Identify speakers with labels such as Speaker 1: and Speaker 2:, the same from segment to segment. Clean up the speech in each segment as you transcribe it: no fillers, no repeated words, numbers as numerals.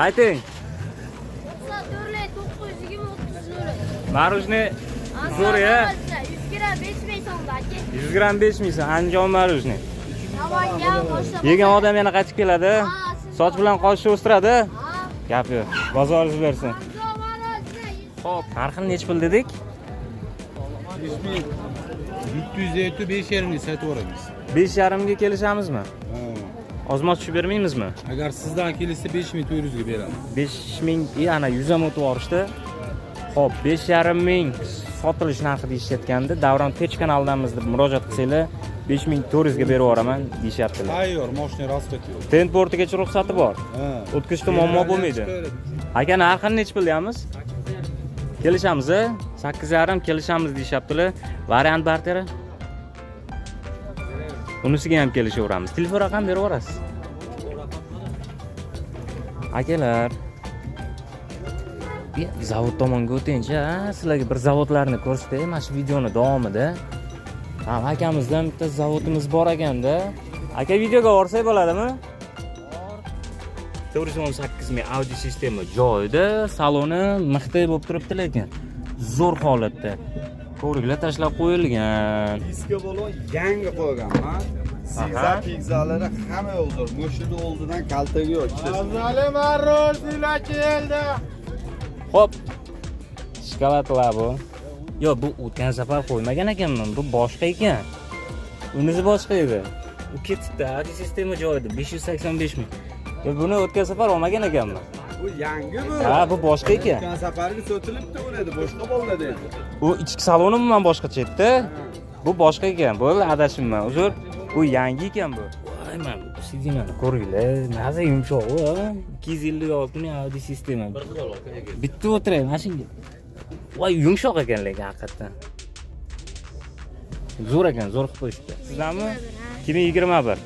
Speaker 1: Ayting. Marujni zo'r ya.
Speaker 2: 100 gram 5000 so'mda aka.
Speaker 1: 100 gram 5000 so'm. Andijon marujni.
Speaker 2: Namangan boshqa.
Speaker 1: Yegan odam yana qaytib keladi. Soch bilan qoshni o'stiradi. Gap yo'q. Bozoringiz bersin. Xo'p, narxini nech pul dedik?
Speaker 3: 300 5,5 sotib olamiz.
Speaker 1: 5,5 ga kelishamizmi? Ozmoq tushib bermaymizmi?
Speaker 3: Agar sizdan kelsa 5400 ga beramiz.
Speaker 1: 5000 ana 100 ham o'tib borishdi. Xo'p, 5,5 sotilish narxi deyishayotganda, Davron Tech kanalidanmiz deb murojaat qilsanglar, 5400 ga berib yuboraman deyishyaptilar.
Speaker 3: Tayyor, mashina rasxat yo'q.
Speaker 1: Ten portigacha ruxsati bor. O'tkazishda muammo bo'lmaydi. Aka, narxini nech pul deyamiz? Kelishamiz, 8,5 kelishamiz deyishyaptilar. Variant barteri. Unisiga ham kelishaveramiz. Telefon raqam berib yuborasiz. Akalar, zavod tomonga o'tingchi, sizlarga bir zavodlarni ko'rsatay, mana shu videoni davomida. Akamizdan bitta zavodimiz bor ekanda. Aka, videoga borsak bo'ladimi? 418 ming audio sistema joyida, saloni mixday bo'lib turibdi lekin zo'r holatda. Ko'riklar tashlab qo'yilgan.
Speaker 4: Diska bo'lib yangi qo'yganman. Zigzag pigzalari hamma yo'q. Mushidi oldidan kaltaga yo'q.
Speaker 3: Azali marrozilar keldi.
Speaker 1: Xo'p. Shokoladlar bu. Yo, bu o'tgan safar qo'ymagan ekanman. Bu boshqa ekan. Unisi boshqa edi. U ketibdi. Audio sistema joyida 585 ming. Buni o'tgan safar olmagan ekanman.
Speaker 4: Bu yangi bu.
Speaker 1: Ha, bu boshqa ekan.
Speaker 4: O'tgan safarga sotilibdi edi, boshqa bo'ladi endi.
Speaker 1: U ichki saloni umuman boshqacha edi. Bu boshqa ekan. Bo'ldi, adashimman. Uzr. Bu yangi ekan bu. Voy, men sidinani ko'ringlar. Naza yumshoq, 256 ming audio sistema. Bir xil aka. Bitta o'tiray, mashinaga. Voy, yumshoq ekan lekin haqiqatan. Zo'r ekan, zo'r qilib qo'yishdi. Sizlarmi? 2021.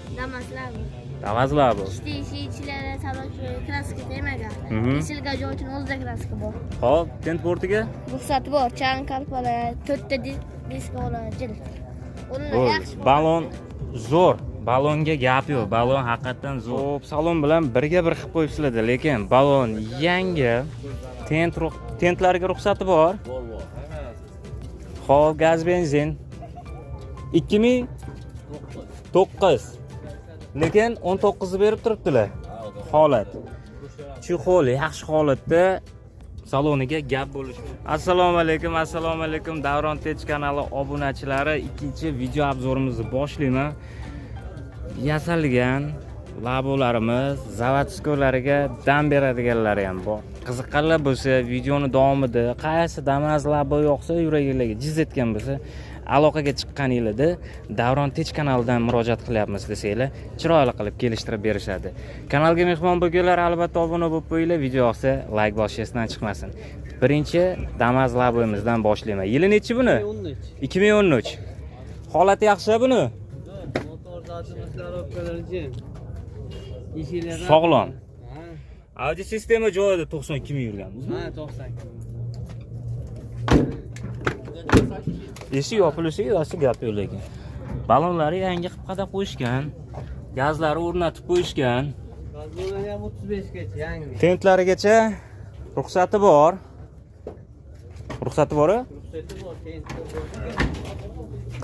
Speaker 1: Damazlar bu.
Speaker 2: Ishchilari salonchi kraska temagan. Ichilgan joy uchun o'zida kraska bor.
Speaker 1: Xo'p, tent portiga?
Speaker 2: Ruxsati bor. Chang kalpalar, 4 ta disk oladi. Ular yaxshi.
Speaker 1: Balon zo'r. Balonga gap yo'q. Balon haqiqatan zo'r. Xo'p, salon bilan birga bir qilib qo'yibsizlar, lekin balon yangi. Tentlarga ruxsati bor. Bor. Xo'p, gaz benzin 2009. Lekin 19 ni berib turibdilar. Holat. Chexol yaxshi holatda. Saloniga gap bo'lishi. Assalomu alaykum. Davron Tech kanali obunachilari, ikkinchi video obzorimizni boshlayman. Yasalgan labolarimiz zavodskolarga dam beradiganlari ham bor. Qiziqqanlar bo'lsa, videoni davomida qaysi Damas labo yo'qsa, yuragingizga jiz etgan bo'lsa, aloqaga chiqqaningizda Davron Tech kanalidan murojaat qilyapmiz desanglar, chiroyli qilib kelishtirib berishadi. Kanalga mehmon bo'lganlar albatta obuna bo'lib qo'yinglar, video yoqsa like bosishdan chiqmasin. Birinchi Damas laboimizdan boshlayman. Yili nechi buni? 2013. Holati yaxshi buni? Sog'lom. Audio sistema joyida 92 ming yurganmiz.
Speaker 5: Ha, 92.
Speaker 1: Eshik yopilishi yo'q, gap yo'q lekin. Balonlari yangi qilib qadab qo'yishgan. Gazlari o'rnatib qo'yishgan.
Speaker 5: Gazlari ham 35 gacha yangi.
Speaker 1: Tentlarigacha ruxsati bor. Ruxsati bor-a?
Speaker 5: Ruxsati bor, tent.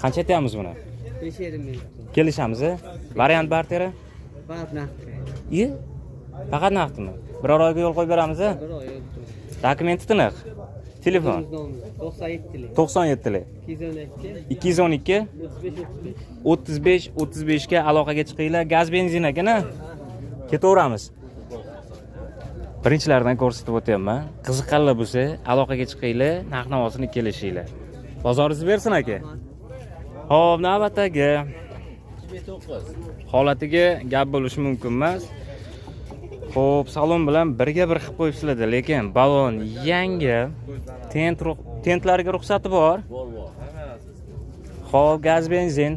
Speaker 1: Qancha aytamiz buni?
Speaker 5: 5,5 ming.
Speaker 1: Kelishamiz. Variant barteri?
Speaker 5: Faqat naqd.
Speaker 1: Faqat naqdmi? Biror oyga yo'l qo'yib beramiz.
Speaker 5: Bir oy.
Speaker 1: Dokumenti tiniq. Telefon
Speaker 5: 97 lik.
Speaker 1: 212 35 ga aloqaga chiqinglar. Gaz benzin ekana. Ketaveramiz. Birinchilardan ko'rsatib o'tyapman. Qiziqqanlar bo'lsa, aloqaga chiqinglar, narx-navosini kelishinglar. Bozoringiz bersin aka. Xo'p, navbatdagi holatiga gap bo'lishi mumkin emas. Xo'p, salon bilan birga bir qilib qo'yibsizlar, lekin balon yangi. Tentlarga ruxsati bor.
Speaker 5: Bor.
Speaker 1: Xo'p, gaz benzin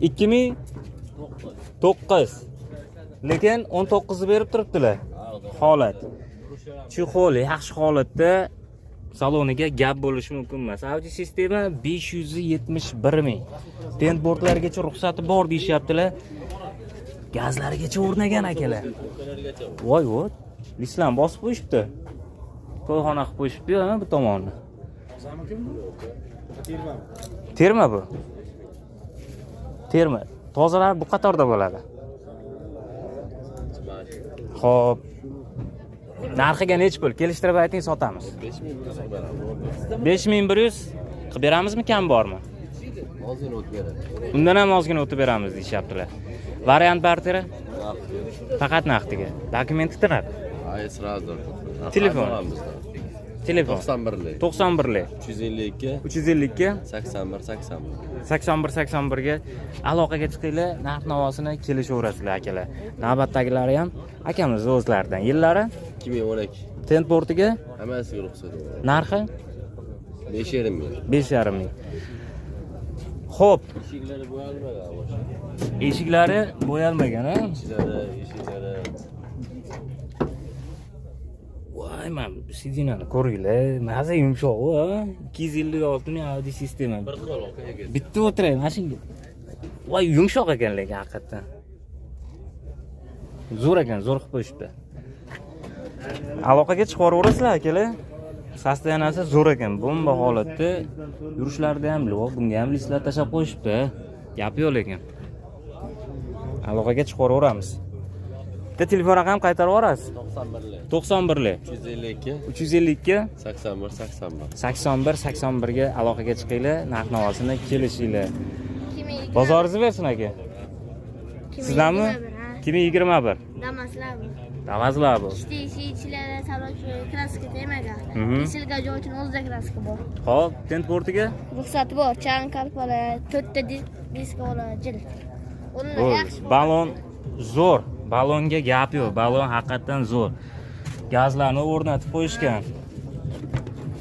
Speaker 1: 2009. Lekin 19 ni berib turibdilar. Holat. Chexol yaxshi holatda. Saloniga gap bo'lishi mumkin emas. Audio sistema 571 ming. Tent bordlarigacha ruxsati bor deyishyaptilar. Gazlarigacha o'rnagan akalar. Voy, Lislan bosib qo'yishibdi. To'yxona qilib qo'yishibdi ha bu tomonni. Terma bu. Terma. Tozalar bu qatorda bo'ladi. Xo'p. Narxiga necha pul? Kelishtirib ayting, sotamiz. 5100 qilib beramizmi, kam bormi?
Speaker 6: Ozgina o'tib beradi.
Speaker 1: Undan ham ozgina o'tib beramiz deyaptilar. Variant barteri? Faqat naqdiga. Dokumenti tinadi.
Speaker 6: Ay, sразу.
Speaker 1: Telefon. Telefon.
Speaker 6: 91lik.
Speaker 1: 91lik.
Speaker 6: 352
Speaker 1: 352
Speaker 6: 81 81.
Speaker 1: 81 ga aloqaga chiqinglar, narx-navosini kelishaverasizlar akalar. Navbatdagilari ham akamiz o'zlaridan. Yillari
Speaker 6: 2012.
Speaker 1: Tentportiga
Speaker 6: Hammasiga ruxsat.
Speaker 1: narxi
Speaker 6: 5,5 ming.
Speaker 1: 5,5 ming. Xo'p,
Speaker 6: Eshiklari bo'yalmagan boshqa.
Speaker 1: eshiklari bo'yalmagan, ha?
Speaker 6: Eshiklari.
Speaker 1: Voy, men sidinani ko'ringlar. Maza yumshoq, ha? 256 ning audio sistema.
Speaker 6: Bir qo'l okaga.
Speaker 1: Bitta o'tiray, mashinga. Voy, yumshoq ekan lekin haqiqatan. Zo'r ekan, zo'r qilib qo'yishibdi. Aloqaga chiqaraverasizlar akalar. Sostoyanasi zo'r ekan. Bomba holatda yurishlarida ham lo'q, bunga ham listlar tashab qo'yishibdi. Gap yo'q lekin. Aloqaga chiqaraveramiz. Bitta telefon raqam qaytarib yuborasiz.
Speaker 6: 91lik.
Speaker 1: 91lik.
Speaker 6: 352
Speaker 1: 352
Speaker 6: 81 81.
Speaker 1: 81 ga aloqaga chiqinglar, narx-navosini kelishinglar. Bozoringizni bersin aka. Sizdanmi? 2021.
Speaker 2: Damaslar bu.
Speaker 1: Damaslar bu.
Speaker 2: İçlere sarhoş kraska demaga. Diselga joytin o'zida kraska bor.
Speaker 1: Xo'p, Tentportiga
Speaker 2: Ruxsati bor. Chan kalpalar, 4 ta disk olar, jil. Uni yaxshi.
Speaker 1: balon zo'r. Balonga gap yo'q. Balon haqiqatan zo'r. Gazlarni o'rnatib qo'yishgan.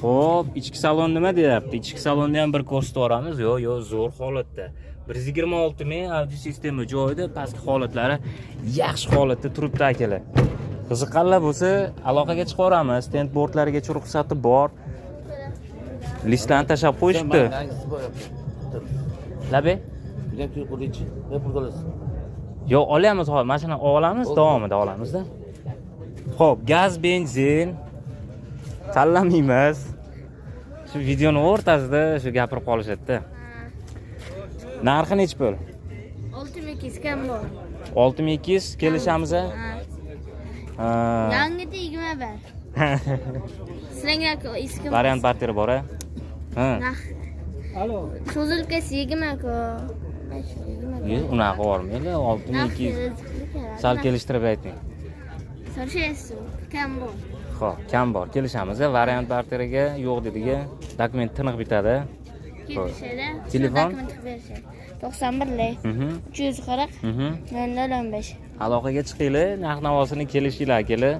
Speaker 1: Xo'p, ichki salon nima deyapti? Ichki salonni ham bir ko'rsatib yuboramiz. Yo'q, zo'r holatda. 126 ming audio sistema joyida, pastki holatlari yaxshi holatda turibdi akalar. Qiziqqanlar bo'lsa, aloqaga chiqaramiz. Tentportlarigacha ruxsati bor. Listani tashab qo'yishibdi. Labe? Yo'q, olamiz hozir. Mashina olamiz, davomida olamiz-da. Xo'p, gaz, benzin tanlamaymiz. Shu videoni o'rtasida shu gapirib qolishadi-da. Narxi necha pul?
Speaker 2: 6200 kam bor.
Speaker 1: 6200 kelishamiz.
Speaker 2: Yangida 21. Sizlarga eski
Speaker 1: Variant barteri bor, ha?
Speaker 5: Alo.
Speaker 2: Cho'zilkasi 20 ku.
Speaker 1: Unaqa bormaydi. 6200 sal kelishtirib ayting.
Speaker 2: So'rashasiz, kam bor.
Speaker 1: Xo'p, kam bor. Kelishamiz. Variant barteriga yo'q dediga dokument tiniq bitadi.
Speaker 2: Kelishadi.
Speaker 1: Telefon?
Speaker 2: 91lik 340 015.
Speaker 1: Aloqaga chiqinglar, narx-navosini kelishinglar akalar.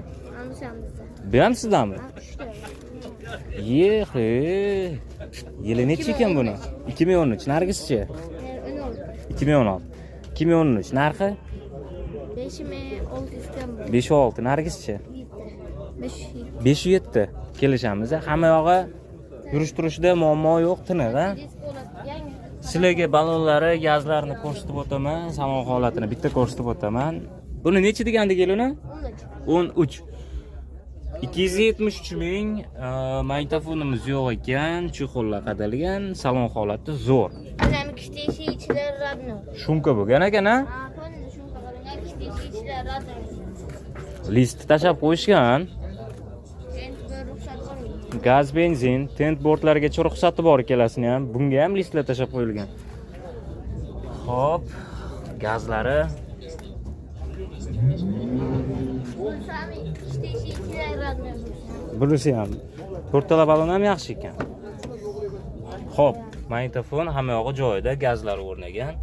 Speaker 1: Bu ham sizdanmi? Yehe. Yili necha ekan buni? 2013. Nargisi-chi? 2016. 2013. Narxi?
Speaker 2: 5600 kam bor.
Speaker 1: 5-6. Nargisi-chi? 507. Kelishamiz. Hamma yog'i yurish-turishda muammo yo'q, tiniq, ha? Sizlarga balonlari, gazlarni ko'rsatib o'taman, salon holatini bitta ko'rsatib o'taman. Buni necha degandik elini? 13. 273 ming magnitofonimiz yo'q ekan, chexollar qadalgan, salon holati zo'r.
Speaker 2: Mana ikkita eshik ichlari radno.
Speaker 1: Shumka bo'lgan ekan-a?
Speaker 2: Ha, qo'lda shumka qilingan ikkita eshik ichlari radno.
Speaker 1: List tashab qo'yishgan.
Speaker 2: Endi bir ruxsat olmaydi.
Speaker 1: Gaz, benzin, tentportlarigacha ruxsati bor ikkalasini ham. Bunga ham listlar tashab qo'yilgan. Xo'p, gazlari bunisi ham. To'rttala balon ham yaxshi ekan. Xo'p, magnitofon hamma yog'i joyida, gazlari o'rnagan.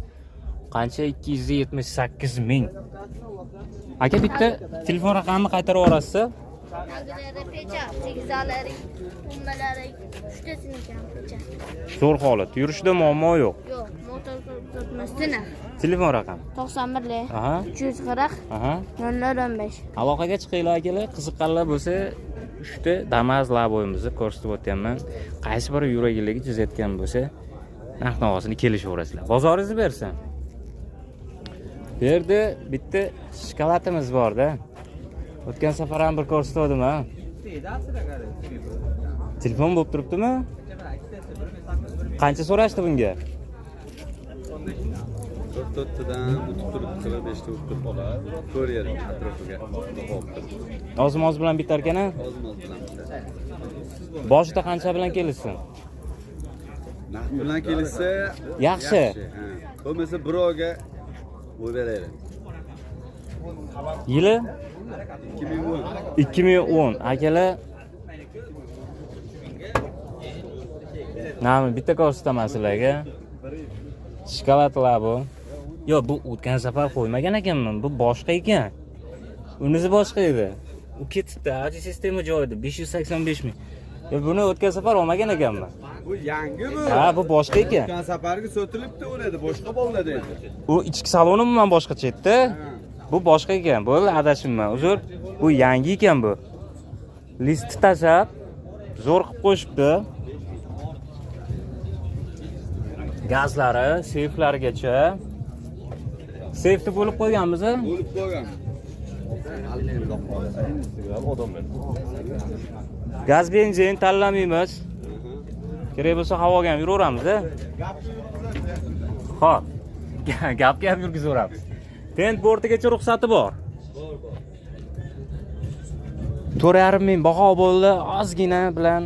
Speaker 1: Qancha? 278 ming. Aka, bitta telefon raqamini qaytarib yuborasiz?
Speaker 2: Pecha, tegizalari, ummalari, uchtasini kam pecha.
Speaker 1: Zo'r holat. Yurishda muammo yo'q.
Speaker 2: Yo'q, motor tutmasdina.
Speaker 1: Telefon raqami?
Speaker 2: 91lik
Speaker 1: Aha.
Speaker 2: 340
Speaker 1: Aha.
Speaker 2: 015.
Speaker 1: Aloqaga chiqinglar akalar, qiziqqanlar bo'lsa, 3 ta Damas laboyimizni ko'rsatib o'tganman. Qaysi biri yuragiga chizayotgan bo'lsa, narx-navosini kelishaverasizlar. Bozoringizni bersin. Bu yerda bitta shokoladimiz bor-da. O'tgan safar ham bir ko'rsatdim ha. Telefon bo'lib turibdimi? Qancha so'rashdi bunga?
Speaker 4: 4tadan o'tib turibdi, 5ta o'tib turib qoladi. Ko'ryapti atrofiga.
Speaker 1: Oz-moz bilan bitar ekan-a?
Speaker 4: Oz-moz bilan bitadi.
Speaker 1: Boshida qancha bilan kelishsin?
Speaker 4: Naqd bilan kelsa
Speaker 1: Yaxshi.
Speaker 4: Ha. Bo'lmasa birovga qo'y beraylik.
Speaker 1: Yili
Speaker 4: 2010.
Speaker 1: 2010. Akalar nami bitta ko'rsataman sizlarga. Shokoladlar bu. Yo'q, bu o'tgan safar qo'ymagan ekanman. Bu boshqa ekan. Unisi boshqa edi. U ketibdi. Aji sistema joyida 585 ming. Buni o'tgan safar olmagan ekanman.
Speaker 4: Bu yangi bu.
Speaker 1: Ha, bu boshqa ekan.
Speaker 4: O'tgan safarga sotilibdi o'ladi, boshqa bo'ladi edi.
Speaker 1: U ichki saloni umuman boshqacha edi. Bu boshqa ekan. Bo'ldi, adashimman. Uzr. Bu yangi ekan bu. Listi tashab zo'r qilib qo'yishibdi. Gazlari, seyflarigacha. Seyfni bo'lib qo'yganmiz.
Speaker 4: Bo'lib qo'ygan.
Speaker 1: Gaz benzin tanlamaymiz. Kerak bo'lsa havoga ham yuraveramiz. Xo'p. Gapga ham yurgizaveramiz. Tent bortigacha ruxsati bor. 4,5 ming baho bo'ldi, ozgina bilan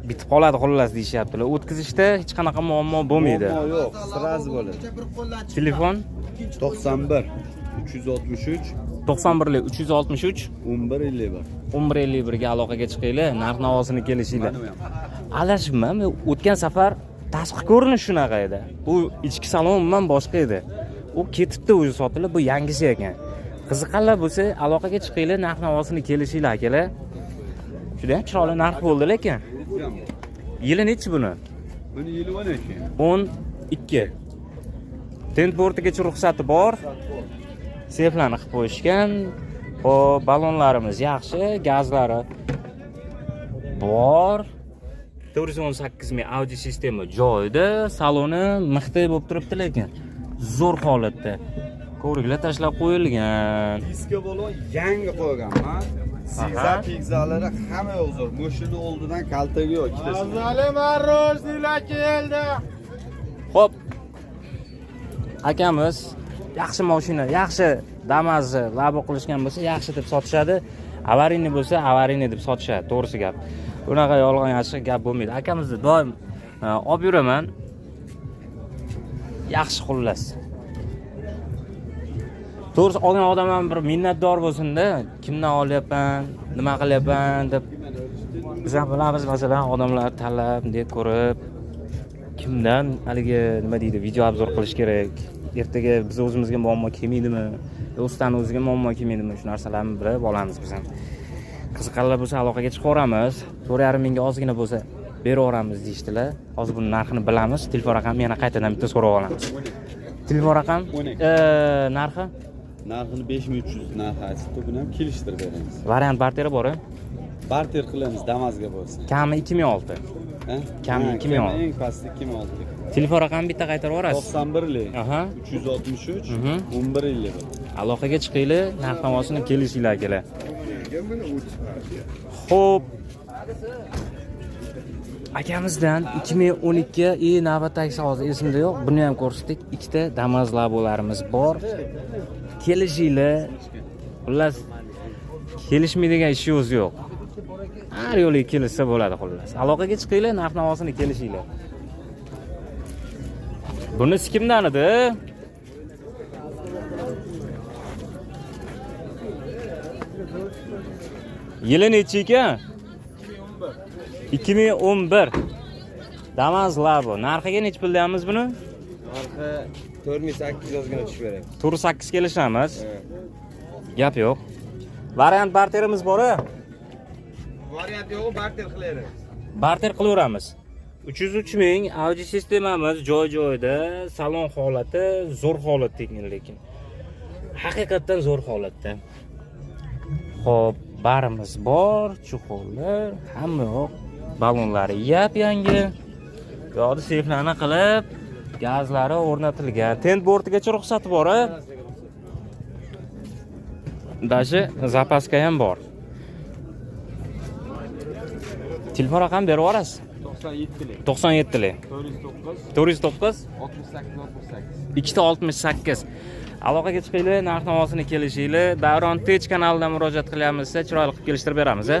Speaker 1: bitib qoladi xullas deyishyaptilar. O'tkazishda hech qanaqa muammo bo'lmaydi.
Speaker 4: Muammo yo'q, sirazi bo'ladi.
Speaker 1: Telefon
Speaker 4: 91 363
Speaker 1: 91 363
Speaker 4: 1151.
Speaker 1: 1151 ga aloqaga chiqinglar, narx-navosini kelishinglar. Adashibman, o'tgan safar tashqi ko'rinish shunaqa edi. Bu ichki salon umuman boshqa edi. U ketibdi o'zi sotilib, bu yangisi ekan. Qiziqanlar bo'lsa, aloqaga chiqinglar, narx-navosini kelishinglar akalar. Juda ham chiroyli narx bo'ldi lekin. Yili nechi buni?
Speaker 4: Buni yili 12.
Speaker 1: 12. Tent bortigacha ruxsati bor. Seyflarni qilib qo'yishgan. Xo'p, balonlarimiz yaxshi, gazlari bor. 418 ming audio sistema joyida, saloni mixday bo'lib turibdi lekin zo'r holatda. Ko'riklar tashlab qo'yilgan.
Speaker 4: Diska balon yangi qo'yganman. Siza pigzalari hamma zo'r. Moshina oldidan kaltagi yo'q.
Speaker 3: Azali marrozlar keldi.
Speaker 1: Xo'p. Akamiz yaxshi mashina, yaxshi Damas'ni labo qilishgan bo'lsa, yaxshi deb sotishadi. Avarini bo'lsa, avarini deb sotishadi, to'g'risi gap. Bunaqa yolg'on yashiq gap bo'lmaydi. Akamizni doim olib yuraman. Yaxshi xullas. To'g'risi olgan odam ham bir minnatdor bo'lsin-da, kimdan olyapman, nima qilyapman deb. Biz ham bilamiz, masalan, odamlar tanlab, deb ko'rib, kimdan haligi nima deydi, video obzor qilish kerak. Ertaga biz o'zimizga muammo kelmaydimi? Ustani o'ziga muammo kelmaydimi? Shu narsalarni bilib olamiz biz ham. Qiziqanlar bo'lsa aloqaga chiqaveramiz. 4,5 mingga ozgina bo'lsa beraveramiz deyishdilar. Hozir buni narxini bilamiz. Telefon raqamini yana qaytadan bitta so'rab olamiz. Telefon raqam? Narxi?
Speaker 4: Narxini 5300 narx aytibdi, buni ham kelishtirib beramiz.
Speaker 1: Variant barteri bor-a?
Speaker 4: Barter qilamiz Damas'ga bo'lsa.
Speaker 1: Kami 2006.
Speaker 4: Ha?
Speaker 1: Kami 2006.
Speaker 4: Eng pasti 2006.
Speaker 1: Telefon raqamini bitta qaytarib yuborasiz.
Speaker 4: 91lik.
Speaker 1: Aha.
Speaker 4: 363 1151.
Speaker 1: Aloqaga chiqinglar, narx-navosini kelishinglar akalar. Xo'p. Akamizdan 2012 navbatdagi hozir esimda yo'q. Buni ham ko'rsatdik. Ikkita Damas labolarimiz bor. Kelishinglar. Xullas kelishmaydigan ishimiz yo'q. Har yo'li kelsa bo'ladi xullas. Aloqaga chiqinglar, narx-navosini kelishinglar. Bunisi kimdan edi? Yili nechi ekan? 2011. Damas Labo. Narxiga nechi pildamiz buni?
Speaker 6: Narxi 4800 yozgina tushib beradi.
Speaker 1: 4,8 kelishamiz. Gap yo'q. Variant barterimiz bor-a?
Speaker 6: Variant yo'q, barter qilaylik.
Speaker 1: Barter qilaveramiz. 303 ming audio sistemamiz joy-joyida, salon holati zo'r holatda ekan lekin. Haqiqatan zo'r holatda. Xo'p, barimiz bor, chuqurlar, hamma yo'q. Balonlari yap-yangi. Yo'q, seyflarni qilib, gazlari o'rnatilgan. Tent bortigacha ruxsati bor-a? Даже zapaska ham bor. Telefon raqam berib yuborasiz.
Speaker 6: 97lik.
Speaker 1: 97lik.
Speaker 6: 409
Speaker 1: 409
Speaker 6: 68 68.
Speaker 1: ikkita 68. Aloqaga chiqinglar, narx-navosini kelishinglar. Davron Tech kanalidan murojaat qilyapmizsa, chiroyli qilib kelishtirib beramiz, a?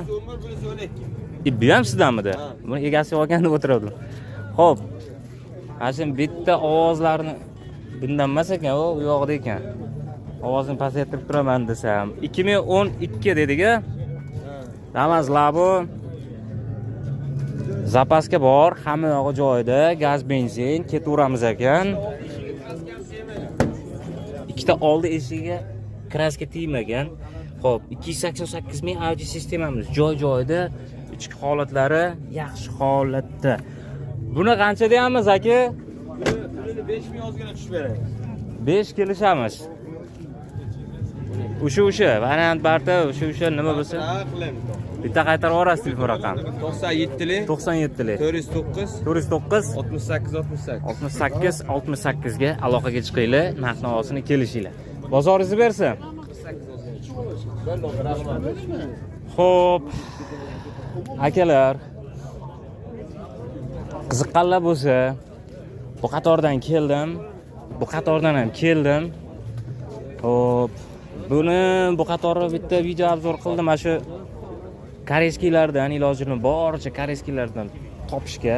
Speaker 1: Bu ham sizdanmidi? Buni egasi olgan deb o'tirdim. Xo'p. Hashim bitta ovozlarni bundan emas ekan, u yoqda ekan. Ovozini pasaytirib turaman desam, 2012 dediga. Damas labo. Zapaska bor, hamma yog'i joyida, gaz benzin, ketaveramiz ekan. Ikkita oldi eshigiga kraska tegmagan. Xo'p, 288 ming audio sistemamiz joy-joyida, ichki holatlari yaxshi holatda. Buni qancha deyamiz aka?
Speaker 6: Buni 5000 ozgina tushib beradi.
Speaker 1: 5 kelishamiz. O'sha variant barda, o'sha nima bo'lsa, bitta qaytarib yuborasiz telefon raqami.
Speaker 6: 97lik.
Speaker 1: 97lik.
Speaker 6: 409
Speaker 1: 409
Speaker 6: 68 68.
Speaker 1: 68 ga aloqaga chiqinglar, narx-navosini kelishinglar. Bozoringizni bersin. Xo'p. Akalar, qiziqqanlar bo'lsa, bu qatordan keldim. Bu qatordan ham keldim. Xo'p. Buni bu qatorni bitta video obzor qildim, mana shu koreyskilardan ilojini boricha koreyskilardan topishga.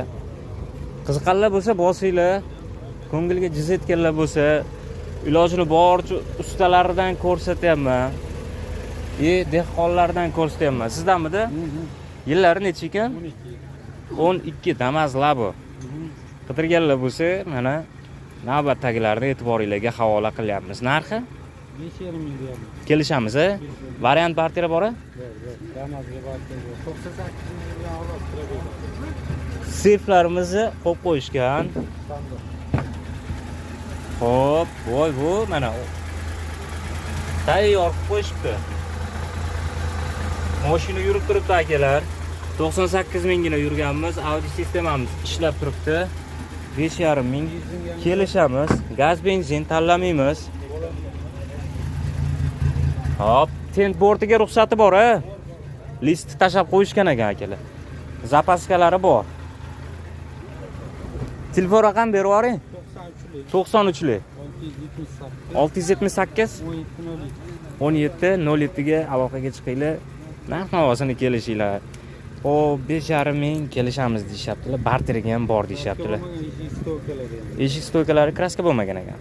Speaker 1: Qiziqqanlar bo'lsa bosinglar. Ko'ngilga jiz etganlar bo'lsa, ilojini boricha ustalaridan ko'rsatyapman. Dehqonlardan ko'rsatyapman. Sizdanmidi? Yillari necha ekan? 12 Damas Labo. Qidirganlar bo'lsa, mana navbatdagilarni e'tiboringizga havola qilyapmiz. Narxi
Speaker 5: 5,5 ming deyapmiz.
Speaker 1: kelishamiz, a? Variant partiyada bor-a?
Speaker 5: Damazga barter 98 mingdan olib turadi.
Speaker 1: Siflarimizni qo'yib qo'yishgan. Xo'p, voy bu mana tayyor qilib qo'yishibdi. Mashina yurib turibdi akalar. 98 mingina yurganmiz, audio sistemamiz ishlab turibdi. 5,5 ming kelishamiz. Gaz benzin tanlamaymiz. Hop, tent bortiga ruxsati bor-a? List tashab qo'yishgan ekan akalar. Zapaskalari bor. Telefon raqam berib yuboring. 93lik 678 17 ga aloqaga chiqinglar. Narx-navosini kelishinglar. O 5,5 ming kelishamiz deyaptilar. Barteriga ham bor deyaptilar. Eshik stoykalari kraska bo'lmagan ekan.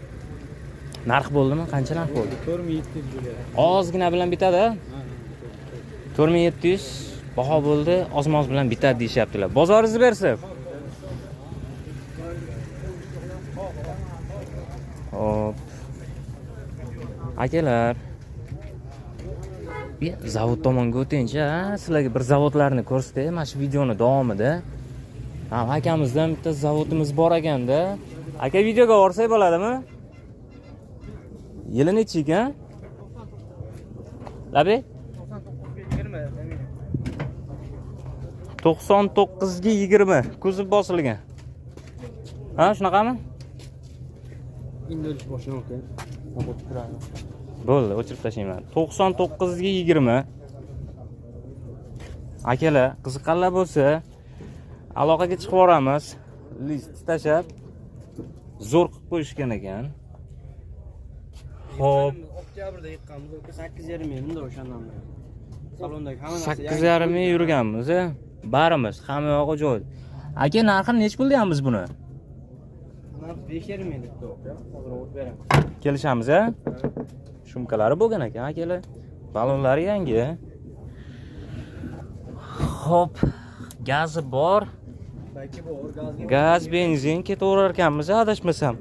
Speaker 1: Narx bo'ldimi? Qancha narx bo'ldi?
Speaker 5: 4700.
Speaker 1: Ozgina bilan bitadi. 4700 baho bo'ldi, ozmoz bilan bitadi deyaptilar. Bozoringizni bersin. Hop. Akalar. Zavod tomonga o'tingchi, sizlarga bir zavodlarni ko'rsatay, mana shu videoni davomida. Akamizdan bitta zavodimiz bor ekanda. Aka videoga borsak bo'ladimi? Yili necha ekan? Labi? 99 ga 20 kuzov bosilgan. Ha, shunaqami?
Speaker 5: Indirish boshlanmoqda. Sabot turadi.
Speaker 1: Bo'ldi, o'chirib tashlayman. 99 ga 20. Akalar, qiziqqanlar bo'lsa, aloqaga chiqib boramiz. List tashab zo'r qilib qo'yishgan ekan. Xo'p,
Speaker 5: Oktyabrda yiqqanmiz, 8,5 mingda o'shandan beri. Salondagi hamma narsa
Speaker 1: 8,5 ming yurganmiz, barimiz, hamma yog'i joy. Aka, narxini nech pul deyapmiz buni?
Speaker 5: narx 5,5 ming debdi aka. Hozir o'tib beramiz.
Speaker 1: Kelishamiz, a? Shumkalari bo'lgan ekan, akalar. Balonlari yangi. Xo'p, gazi bor.
Speaker 5: Balki bu orgazm.
Speaker 1: Gaz, benzin ketaverar ekanmiz, adashmasam.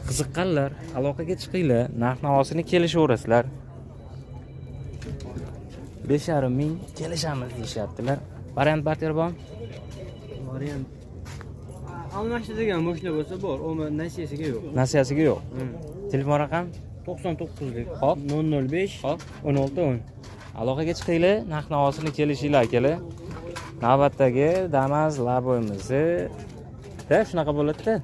Speaker 1: Qiziqqanlar, aloqaga chiqinglar, narx-navosini kelishaverasizlar. 5,5 ming kelishamiz deyaptilar. Variant barter bormi?
Speaker 5: Variant. Almashtirgan mashina bo'lsa bor, u nasiyasiga yo'q.
Speaker 1: Nasiyasiga yo'q. Telefon raqam
Speaker 5: 99lik.
Speaker 1: Hop.
Speaker 5: 005
Speaker 1: Hop.
Speaker 5: 1610.
Speaker 1: Aloqaga chiqinglar, narx-navosini kelishinglar akalar. Navbatdagi Damas Labo'mizni da shunaqa bo'ladi-da.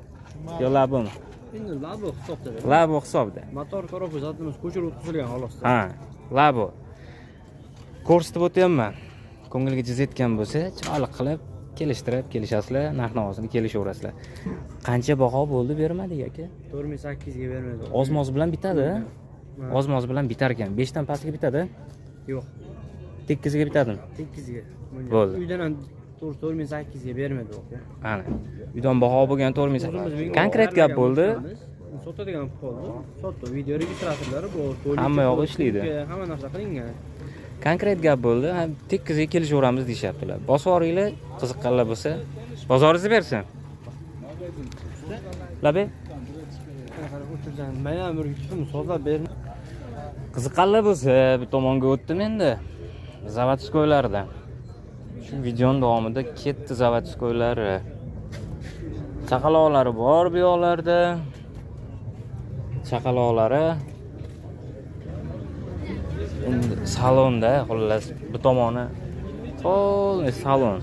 Speaker 1: Yo Labo'mi?
Speaker 5: Endi labo hisobda.
Speaker 1: Labo hisobda.
Speaker 5: Motor korpusi zatimiz ko'chirib o'tkazilgan xolos.
Speaker 1: Ha, labo. Ko'rsatib o'tyapman. Ko'ngilga jiz etgan bo'lsa, chiroyli qilib kelishtirib kelishasizlar, narx-navosini kelishaverasizlar. Qancha baho bo'ldi bermadik aka?
Speaker 5: 4800 ga bermaydi.
Speaker 1: Ozmoz bilan bitadi. Ozmoz bilan bitar ekan. 5 dan pastga bitadi.
Speaker 5: Yo'q,
Speaker 1: 8 ga bitadimi?
Speaker 5: 800 ga.
Speaker 1: Bo'ldi.
Speaker 5: Uydan ham 4800 ga bermaydi aka.
Speaker 1: Ana. Uydan baho bo'lgan 4800. Konkret gap bo'ldi.
Speaker 5: Sotadigan bo'ldi. Sotdi. Video registratorlari bor.
Speaker 1: Hamma yog'i ishlaydi.
Speaker 5: Hamma narsa qilingan.
Speaker 1: Konkret gap bo'ldi. 8 ga kelishaveramiz deyaptilar. Bosib oringlar, qiziqqanlar bo'lsa, bozoringizni bersin. Labe?
Speaker 5: Qanaqa o'tirgan. Mana bir yutum sozlab berdi.
Speaker 1: Qiziqqanlar bo'lsa, bu tomonga o'tdim endi. Zavodskoylardan. Shu videoning davomida ketdi zavodskoylari. Chaqaloqlari bor bu yoqlarda. Chaqaloqlari endi salonda, xullas, bu tomoni polni salon.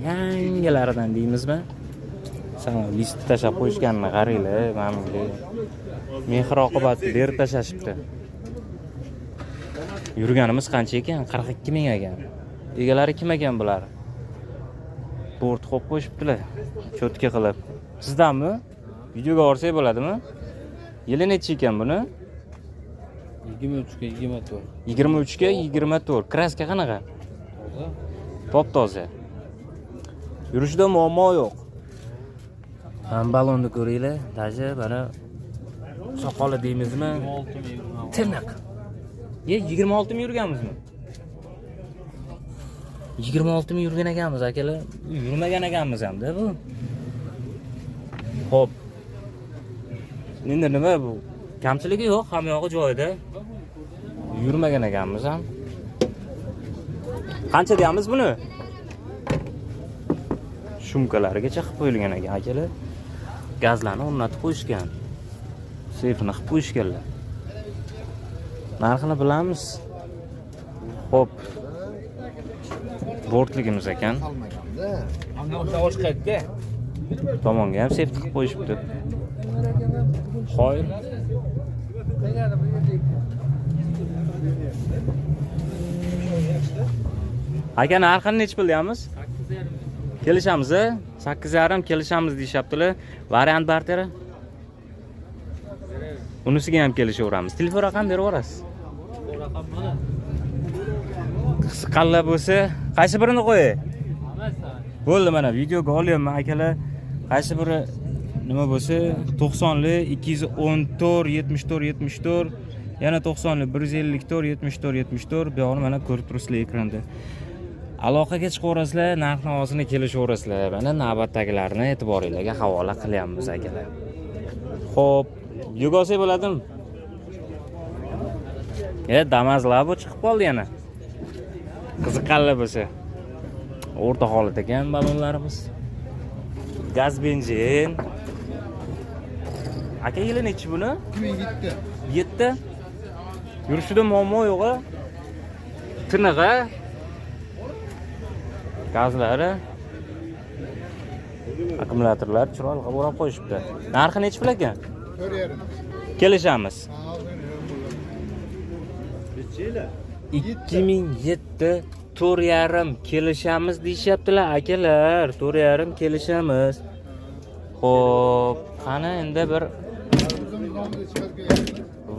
Speaker 1: Yangilaridan deymizmi? Salon list tashab qo'yishganini qaranglar, mana bunga. Mehr oqibat berib tashashibdi. Yurganimiz qancha ekan? 42 ming ekan. Egalari kim ekan bular? Bort qo'yib qo'yishibdilar. Cho'tka qilib. Sizdanmi? Videoga olsak bo'ladimi? Yili necha ekan buni?
Speaker 6: 23 ga 24.
Speaker 1: 23 ga 24. Kraska qanaqa? Top toza. Yurishda muammo yo'q. Ham balonni ko'ringlar, daja mana soqoli deymizmi? Tiniq. 26 ming yurganmizmi? 26 ming yurgan ekanmiz akalar. Yurmagan ekanmiz hamda bu. Xo'p. Endi nima bu? Kamchiligi yo'q, hamma yog'i joyida. Yurmagan ekanmiz ham. Qancha deyamiz buni? Shumkalarigacha qilib qo'yilgan ekan akalar. Gazlarni o'rnatib qo'yishgan. Seyfini qilib qo'yishganlar. Narxini bilamiz. Xo'p. Bortligimiz ekan. Tomonga ham seyf qilib qo'yishibdi. Xo'p. Aka narxini nech pul deyamiz? 8,5. Kelishamiz, 8,5 kelishamiz deyaptilar. Variant barteri? Unisiga ham kelishaveramiz. Telefon raqam berib yuborasiz.
Speaker 5: Raqam mana.
Speaker 1: Qisqanlar bo'lsa, qaysi birini qo'yay? Bo'ldi, mana videoga olyapman akalar. Qaysi biri nima bo'lsa, 90li 214 74 74, yana 90li 154 74 74. Bu yo'g'ini mana ko'rib turibsizlar ekranda. Aloqaga chiqaverasizlar, narx-navosini kelishaverasizlar. Mana navbatdagilarni e'tiboringizga havola qilyapmiz akalar. Xo'p, yugosa bo'ladimi? Damas labo chiqib qoldi yana. Qiziqqanlar bo'lsa. O'rta holat ekan balonlarimiz. Gaz benzin. Aka yili nechi buni?
Speaker 3: 2007.
Speaker 1: 7. Yurishida muammo yo'q-a? Tiniq-a? Gazlari. Akkumulyatorlar chiroyli qilib o'rab qo'yishibdi. Narxi nechi pul ekan?
Speaker 3: 4,5.
Speaker 1: Kelishamiz. 2007 4,5 kelishamiz deyaptilar akalar. 4,5 kelishamiz. Xo'p, qani endi bir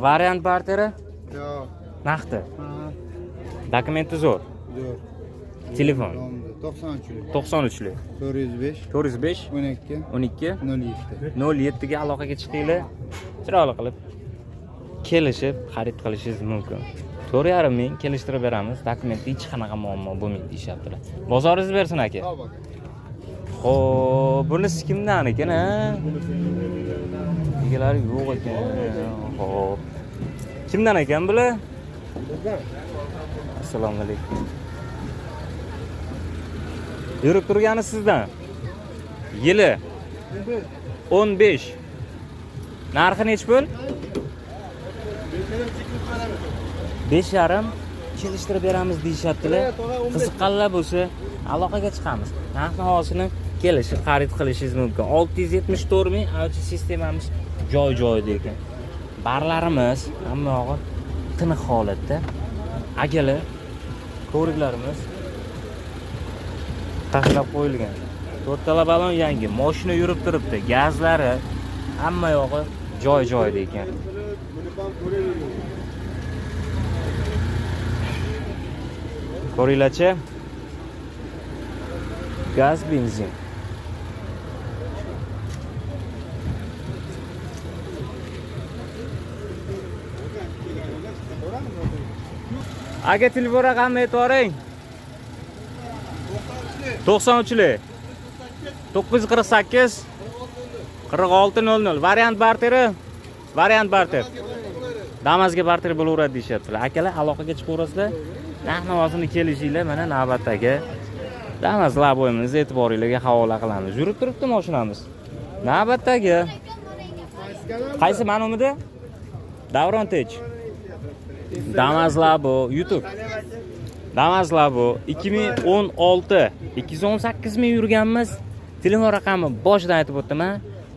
Speaker 1: variant barteri?
Speaker 3: Yo'q.
Speaker 1: Naqdi. Dokumenti zo'r.
Speaker 3: Yo'q.
Speaker 1: Telefon
Speaker 3: 93.
Speaker 1: 93li
Speaker 3: 405
Speaker 1: 405
Speaker 3: 12
Speaker 1: 12
Speaker 3: 07.
Speaker 1: 07 ga aloqaga chiqinglar. Chiroyli qilib kelishib xarid qilishingiz mumkin. 4,5 ming kelishtirib beramiz. Dokumentda hech qanaqa muammo bo'lmaydi deyaptilar. Bozoringiz bersin aka. Xo'p, bunisi kimdan ekan, ha? Egalari yo'q ekan. Xo'p. Kimdan ekan bular? Assalomu alaykum. Yurib turgani sizdan. Yili 15. Narxi nech pul? 5,5 kelishtirib beramiz deyaptilar. Qiziqqanlar bo'lsa, aloqaga chiqamiz. Narx-navosini kelishib xarid qilishingiz mumkin. 674 ming auto sistemamiz joy-joyida ekan. Barlarimiz hamma yog'i tiniq holatda. Akalar, ko'riklarimiz tashlab qo'yilgan. 4 tala balon yangi, mashina yurib turibdi, gazlari hamma yog'i joy-joyida ekan. Ko'ringlarchi. Gaz, benzin. Aka telefon raqamini aytib yuboring. 93lik 948 4600 variant barteri. Variant barter. Damasga barter bo'laveradi deyaptilar. Akalar aloqaga chiqaverasizlar. Narx-navosini kelishinglar mana navbatdagi Damas laboyimizni e'tiboringizga havola qilamiz. Yurib turibdi mashinamiz. Navbatdagi qaysi ma'nomida? Davron Tech. Damas Labo YouTube. Damas Labo 2016 218 ming yurganmiz. Telefon raqami boshidan aytib o'tdim-a.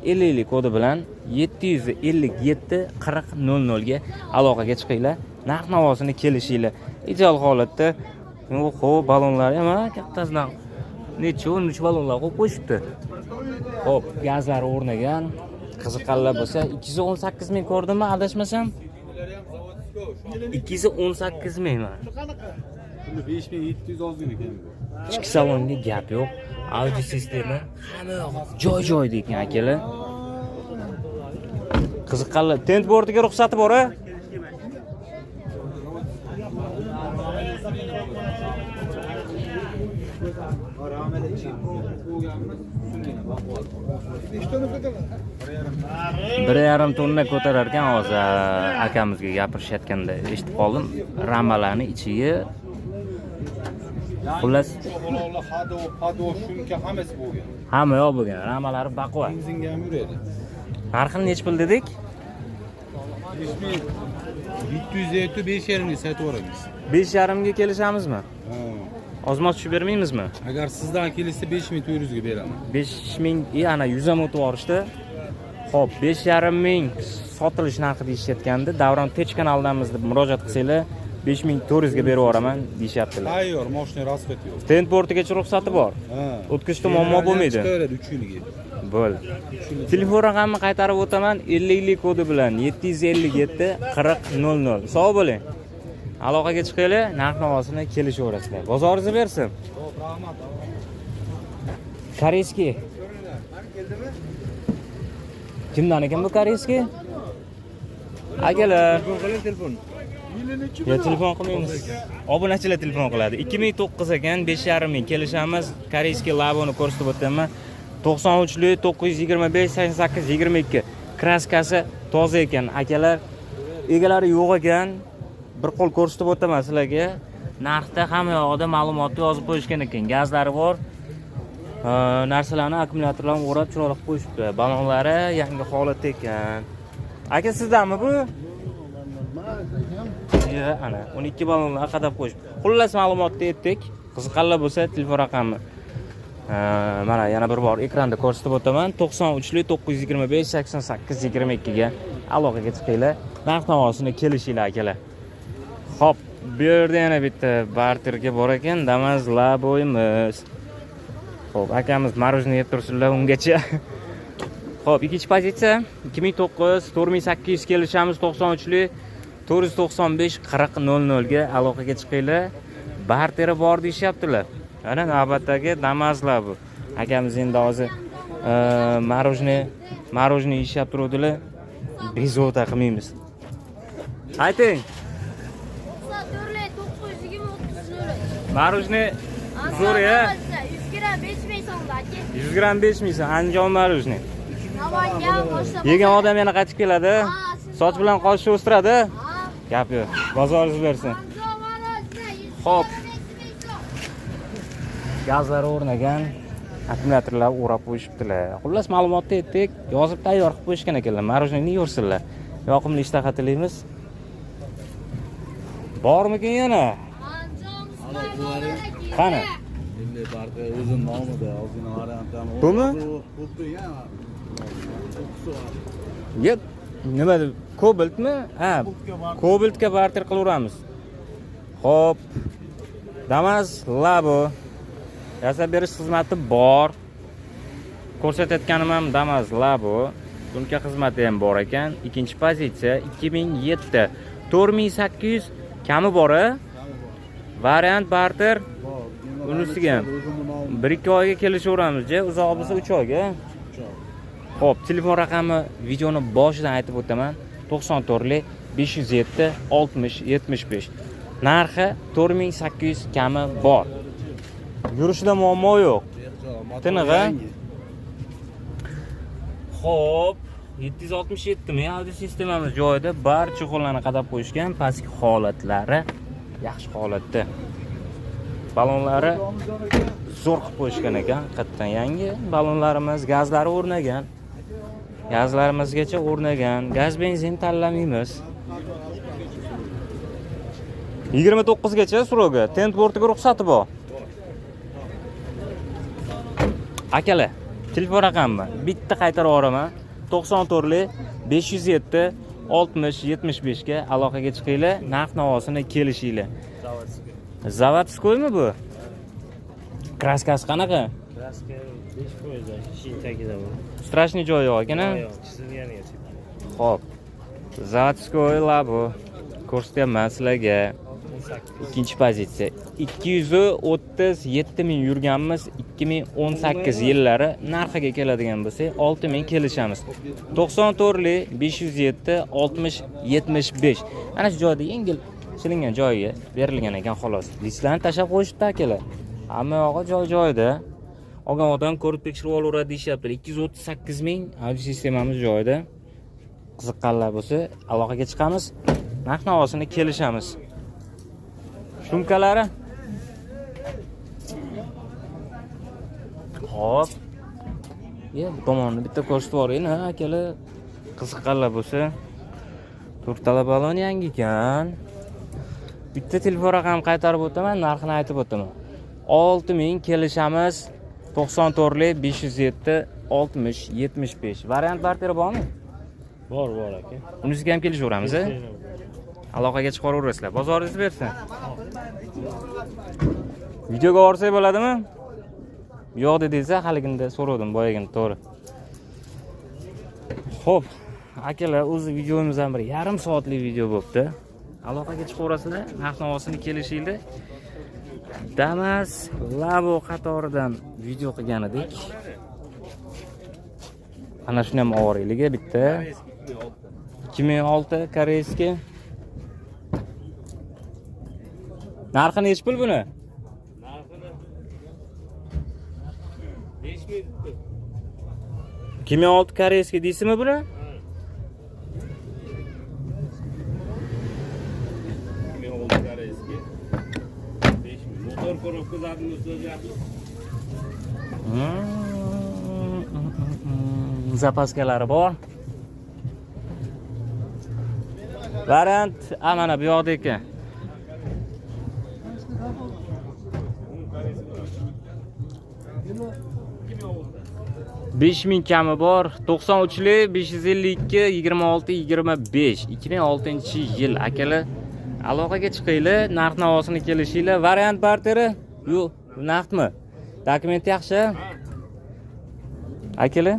Speaker 1: 50 kodi bilan 757 4000 ga aloqaga chiqinglar. Narx-navosini kelishinglar. Ideal holatda. Xo'p, balonlar ham kattasidan necha 13 balonlar qo'yib qo'yishibdi. Xo'p, gazlar o'rnagan. Qiziqqanlar bo'lsa 218 ming ko'rdimmi, adashmasam? 218 ming mana.
Speaker 4: 5700 ozgina ekan.
Speaker 1: Ichki salonga gap yo'q. Audio sistema hamma joy-joyida ekan akalar. Qiziqqanlar, tent bordiga ruxsati bor-a? Bir yarim tonna ko'tarar ekan hozir akamizga gapirishayotganda eshitib qoldim. Ramalarni ichiga xullas
Speaker 4: hado shunka hammasi bo'lgan.
Speaker 1: hamma yo'q bo'lgan. Ramalari baquvvat.
Speaker 4: Benzinga ham yuradi.
Speaker 1: Narxini necha pul dedik?
Speaker 4: 700 5,5 ga sotib yuboramiz.
Speaker 1: 5,5 ga kelishamizmi? Ozmoq tushib bermaymizmi?
Speaker 4: Agar sizdan kelsa 5400 ga beraman.
Speaker 1: 5000 ana 100 ham o'tib borishdi. Xo'p, 5,5 sotilish narxi deyishayotganda, Davron Tech kanalidamiz deb murojaat qilsanglar, 5400 ga berib yuboraman deyaptilar.
Speaker 4: Tayyor, mashina rasxat yo'q.
Speaker 1: Tent portigacha ruxsati bor. O'tkazishda muammo bo'lmaydi.
Speaker 4: Chiqaradi 3 yilga.
Speaker 1: Bo'ldi. Telefon raqamini qaytarib o'taman 50 kodi bilan 757 4000. Sog' bo'ling. Aloqaga chiqinglar, narx-navosini kelishaverasizlar. Bozoringiz bersin. Koreyskiy. Kimdan ekan bu koreyskiy? Akalar,
Speaker 4: Telefon.
Speaker 1: ya telefon qilmaymiz. Obunachilar telefon qiladi. 2009 ekan, 5,5 ming kelishamiz. Koreyskiy laboni ko'rsatib o'taman. 93lik 925 88 22. Kraskasi toza ekan. Akalar, egalari yo'q ekan. Bir qo'l ko'rsatib o'taman sizlarga. Narxda hamma yoqda ma'lumotni yozib qo'yishgan ekan. Gazlari bor. Narsalarni akkumulyatorlarni o'rab chiroyli qilib qo'yishibdi. Balonlari yangi holatda ekan. Aka sizdanmi bu? Ya, ana 12 balonni qadab qo'yishib. Xullas ma'lumotni aytdik. Qiziqqanlar bo'lsa telefon raqami mana yana bir bor ekranda ko'rsatib o'taman. 93lik 925 88 22 ga aloqaga chiqinglar. Narx-navosini kelishinglar akalar. Xo'p, bu yerda yana bitta barterga bor ekan, Damas laboyimiz. Xo'p, akamiz marujni yeb tursinlar ungacha. Xo'p, ikkinchi pozitsiya 2009 4800 kelishamiz 93lik 495 4000 ga aloqaga chiqinglar. Barteri bor deyaptilar. Ana navbatdagi Damas labo. Akamiz endi hozir marujni yeyishib turadilar. Bezovta qilmaymiz. Ayting. Marujni zo'r ya.
Speaker 2: 100 gram 5000 so'mda aka.
Speaker 1: 100 gram 5000 so'm Andijon marujni.
Speaker 2: Namangan boshqa.
Speaker 1: Yegan odam yana qaytib keladi. Soch bilan qoshni o'stiradi. Gap yo'q. Bozoringiz bersin. Xo'p. Gazlar o'rnagan, akkumulyatorlar o'rab qo'yishibdilar. Xullas ma'lumotni aytdik, yozib tayyor qilib qo'yishgan ekanlar. Marujni yo'rsinlar. Yoqimli ishtaha tilaymiz. Bormikin yana? Qani?
Speaker 4: Endi barcha o'zim nomida, ozgina variantdan.
Speaker 1: Bumi? Yep. Nima deb Cobaltmi? Ha, Cobaltga barter qilaveramiz. Xo'p. Damas Labo yasab berish xizmati bor. Ko'rsatayotganim ham Damas Labo. Sumka xizmati ham bor ekan. Ikkinchi pozitsiya 2007. 4800 kami bor-a? Variant barter. Unisiga 1-2 oyga kelishaveramiz-a, uzoq bo'lsa 3 oyga. Xo'p, telefon raqami videoni boshidan aytib o'taman. 94 507 60 75. Narxi 4800 kami bor. Yurishida muammo yo'q. Tinig'i. Xo'p, 767 mi? Audio sistemamiz joyida, barcha qo'llarni qadab qo'yishgan, pastki holatlari yaxshi holatda. Balonlari zo'r qilib qo'yishgan ekan, qattan yangi balonlarimiz, gazlari o'rnagan. Gazlarimizgacha o'rnagan. Gaz benzin tanlamaymiz. 29 gacha suroga, tent bortiga ruxsati bor. Akalar, telefon raqamim bitta qaytarib yuboraman. 94 507 60 75 ga aloqaga chiqinglar, narx-navosini kelishinglar. Zavodskoymi bu? Kraskasi qanaqa?
Speaker 5: Kraska 5%, shintagida bu.
Speaker 1: Strashniy joyi yo'q ekan-a?
Speaker 5: Yo'q, chizilgani yo'q.
Speaker 1: Xo'p. Zavodskoy Labo ko'rsatyapman sizlarga. Ikkinchi pozitsiya 237 ming yurganmiz 2018 yillari narxiga keladigan bo'lsak 6 ming kelishamiz. 94 507 60 75. Ana shu joyda yengil silingan joyiga berilgan ekan xolos. Listlarni tashab qo'yishibdi akalar. Hamma yog'i joy-joyida. Olgan odam ko'rib tekshirib olaveradi deyapti. 238 ming audio sistemamiz joyida. Qiziqqanlar bo'lsa aloqaga chiqamiz. Narx-navosini kelishamiz. Shumkalari. Xo'p. Bu tomonni bitta ko'rsatib yuboring, akalar. Qiziqqanlar bo'lsa. 4 tala balon yangi ekan. Bitta telefon raqamini qaytarib o'taman, narxini aytib o'taman. 6000 kelishamiz. 94 507 60 75. Variant barteri bormi?
Speaker 5: Bor aka.
Speaker 1: Unisiga ham kelishaveramiz, a? Aloqaga chiqaraverasizlar. Bozoringiz bersin. Videoga borsak bo'ladimi? Yo'q dedingiz, haliginda so'radim, boyagini, to'g'ri. Xo'p, akalar, o'zi videomiz ham bir yarim soatlik video bo'libdi. Aloqaga chiqaverasizlar, narx-navosini kelishinglar. Damas Labo qatoridan video qilgan edik. Ana shuni ham ovoraylik bitta. 2006 koreyskiy. Narxi nechi pul buni?
Speaker 5: Narxini 5000.
Speaker 1: 2006 koreyskiy deysizmi buni?
Speaker 5: 2006 koreyskiy. 5000. Motor ko'rib zadni so'zyapti.
Speaker 1: Zapaskalari bor. Variant mana bu yoqda ekan. 5000 kami bor. 93li 552 26 25 2006-yil akalar. Aloqaga chiqinglar, narx-navosini kelishinglar. Variant barteri? Yo'q, naqdmi? Dokument yaxshi. Akalar,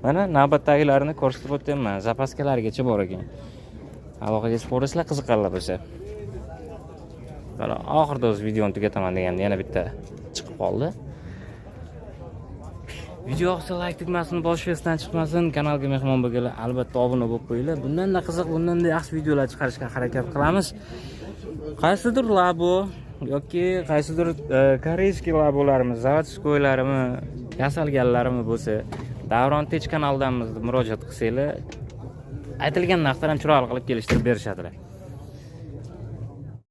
Speaker 1: mana navbatdagilarini ko'rsatib o'taman. Zapaskalarigacha bor ekan. Aloqaga chiqaverasizlar, qiziqqanlar bo'lsa. Mana oxirida o'z videoni tugataman deganda yana bitta chiqib qoldi. Video yoqsa like tugmasini bosh fesdan chiqmasin, kanalga mehmon bo'lganlar albatta obuna bo'lib qo'yinglar. Bundan-da qiziq, bundan-da yaxshi videolar chiqarishga harakat qilamiz. Qaysidir labo yoki qaysidir koreyskiy labolarimiz, zavodskoylarimi, yasalganlarimi bo'lsa, Davron Tech kanalidan murojaat qilsanglar, aytilgan narxlar ham chiroyli qilib kelishtirib berishadilar.